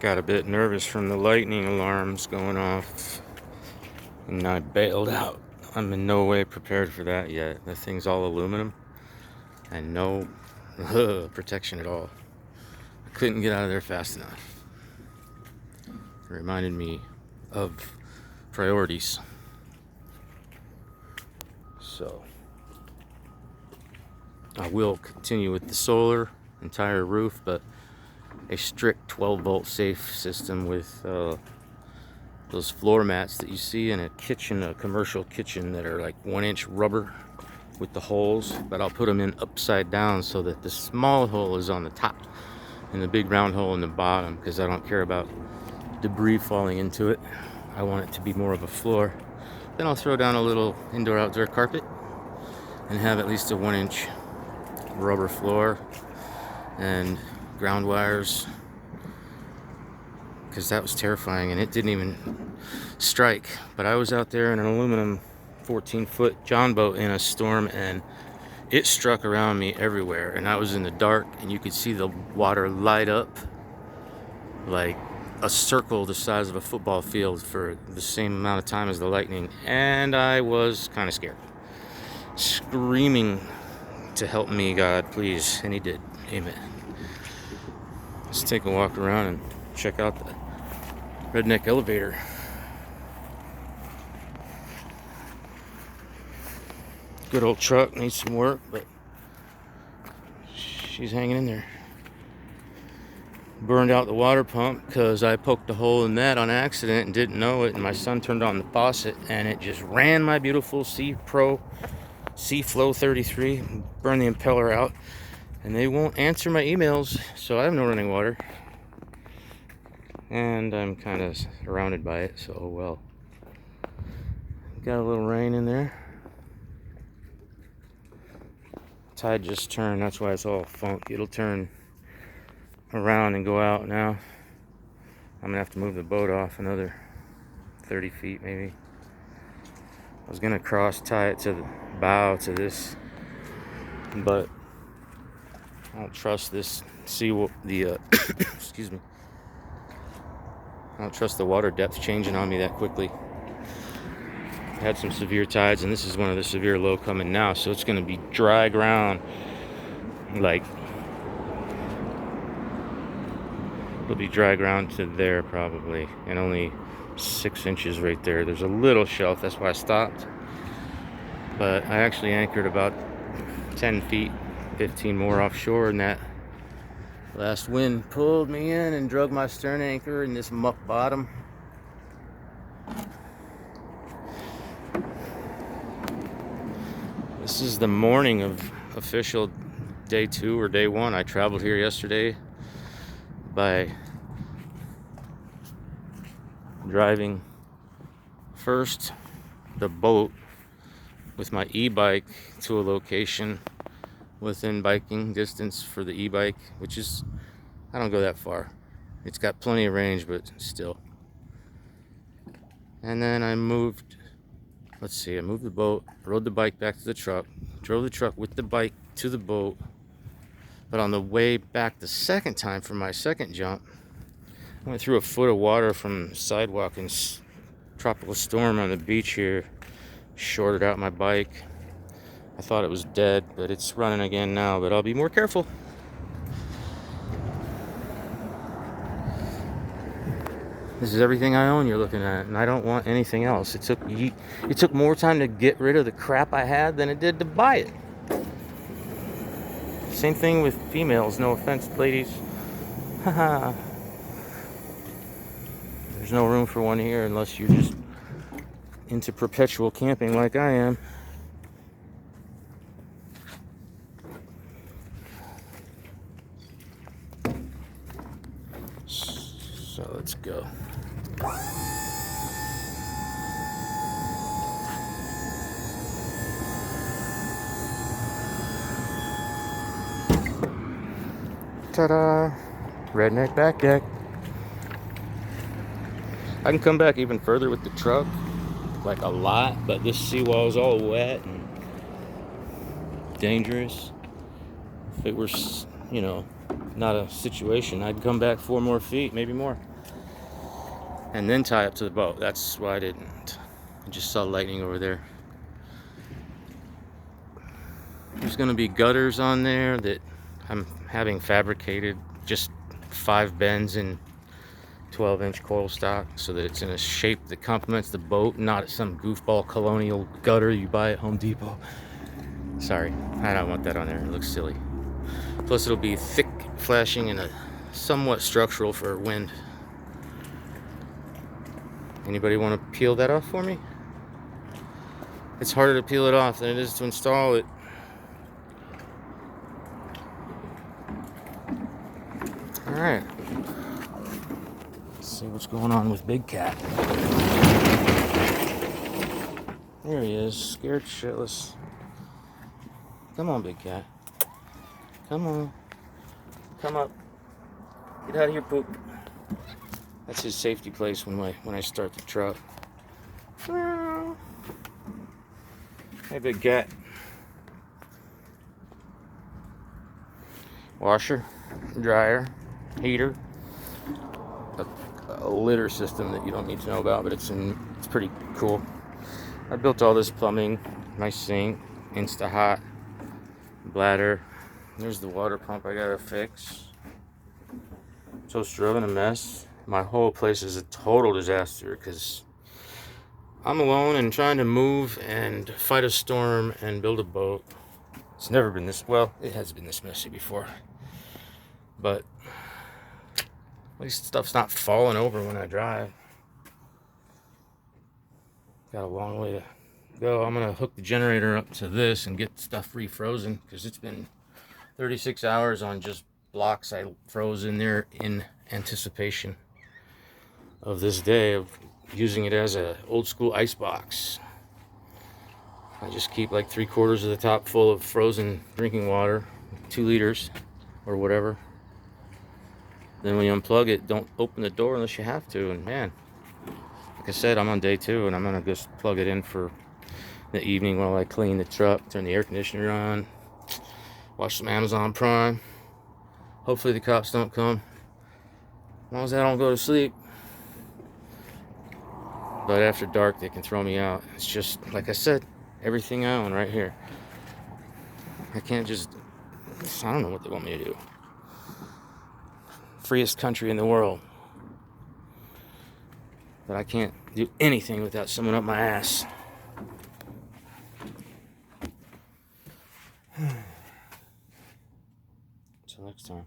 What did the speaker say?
Got a bit nervous from the lightning alarms going off, and I bailed out. I'm in no way prepared for that yet. The thing's all aluminum and no protection at all. I couldn't get out of there fast enough. It reminded me of priorities. So I will continue with the solar entire roof, but a strict 12-volt safe system with those floor mats that you see in a kitchen, a commercial kitchen, that are like 1-inch rubber with the holes, but I'll put them in upside down so that the small hole is on the top and the big round hole in the bottom, because I don't care about debris falling into it. I want it to be more of a floor. Then I'll throw down a little indoor-outdoor carpet and have at least a 1-inch rubber floor and ground wires, because that was terrifying and it didn't even strike. But I was out there in an aluminum 14-foot John boat in a storm, and it struck around me everywhere, and I was in the dark, and you could see the water light up like a circle the size of a football field for the same amount of time as the lightning, and I was kind of scared, screaming to help me, God, please, and he did. Amen. Let's take a walk around and check out the redneck elevator. Good old truck, needs some work, but she's hanging in there. Burned out the water pump because I poked a hole in that on accident and didn't know it, and my son turned on the faucet and it just ran my beautiful Sea-Flow 33, burned the impeller out, and they won't answer my emails, so I have no running water. And I'm kind of surrounded by it, so well. Got a little rain in there. Tide just turned, that's why it's all funky. It'll turn around and go out now. I'm gonna have to move the boat off another 30 feet maybe. I was gonna tie it to the bow to this, but I don't trust this excuse me. I don't trust the water depth changing on me that quickly. Had some severe tides, and this is one of the severe low coming now, so it's going to be dry ground. Like, it'll be dry ground to there probably, and only 6 inches right there. There's a little shelf, that's why I stopped, but I actually anchored about 10 feet, 15 more offshore, and that last wind pulled me in and drug my stern anchor in this muck bottom. This is the morning of official day 2 or day 1. I traveled here yesterday by driving first the boat with my e-bike to a location within biking distance for the e-bike, which is, I don't go that far. It's got plenty of range, but still. And then I moved the boat, rode the bike back to the truck, drove the truck with the bike to the boat. But on the way back the second time for my second jump, I went through a foot of water from the sidewalk in tropical storm on the beach here, shorted out my bike. I thought it was dead, but it's running again now, but I'll be more careful. This is everything I own you're looking at, and I don't want anything else. It took more time to get rid of the crap I had than it did to buy it. Same thing with females, no offense, ladies. Haha. There's no room for one here unless you're just into perpetual camping like I am. So let's go. Ta-da! Redneck back deck. I can come back even further with the truck, like a lot, but this seawall is all wet and dangerous. If it were, not a situation, I'd come back 4 more feet, maybe more. and then tie up to the boat. That's why I didn't. I just saw lightning over there. There's going to be gutters on there that I'm having fabricated, just 5 bends in 12-inch coil stock, so that it's in a shape that complements the boat, not some goofball colonial gutter you buy at Home Depot. Sorry, I don't want that on there. It looks silly. Plus it'll be thick flashing and a somewhat structural for wind. Anybody want to peel that off for me? It's harder to peel it off than it is to install it. Alright. Let's see what's going on with Big Cat. There he is, scared shitless. Come on, Big Cat. Come on. Come up. Get out of here, poop. That's his safety place when I start the truck. Hey, Big Cat. Washer, dryer, heater, a litter system that you don't need to know about, but it's pretty cool. I built all this plumbing, my sink, Insta-Hot, bladder. There's the water pump I gotta fix. Toaster oven, a mess. My whole place is a total disaster because I'm alone and trying to move and fight a storm and build a boat. It's never been this, well, it has been this messy before. But at least stuff's not falling over when I drive. Got a long way to go. I'm gonna hook the generator up to this and get stuff refrozen because it's been 36 hours on just blocks I froze in there in anticipation of this day of using it as a old school ice box. I just keep like 3/4 of the top full of frozen drinking water, 2 liters or whatever. Then when you unplug it, don't open the door unless you have to. And man, like I said, I'm on day 2 and I'm gonna just plug it in for the evening while I clean the truck, turn the air conditioner on, watch some Amazon Prime. Hopefully the cops don't come. As long as I don't go to sleep. But after dark, they can throw me out. It's just, like I said, everything I own right here. I can't just, I don't know what they want me to do. Freest country in the world. But I can't do anything without someone up my ass. Until next time.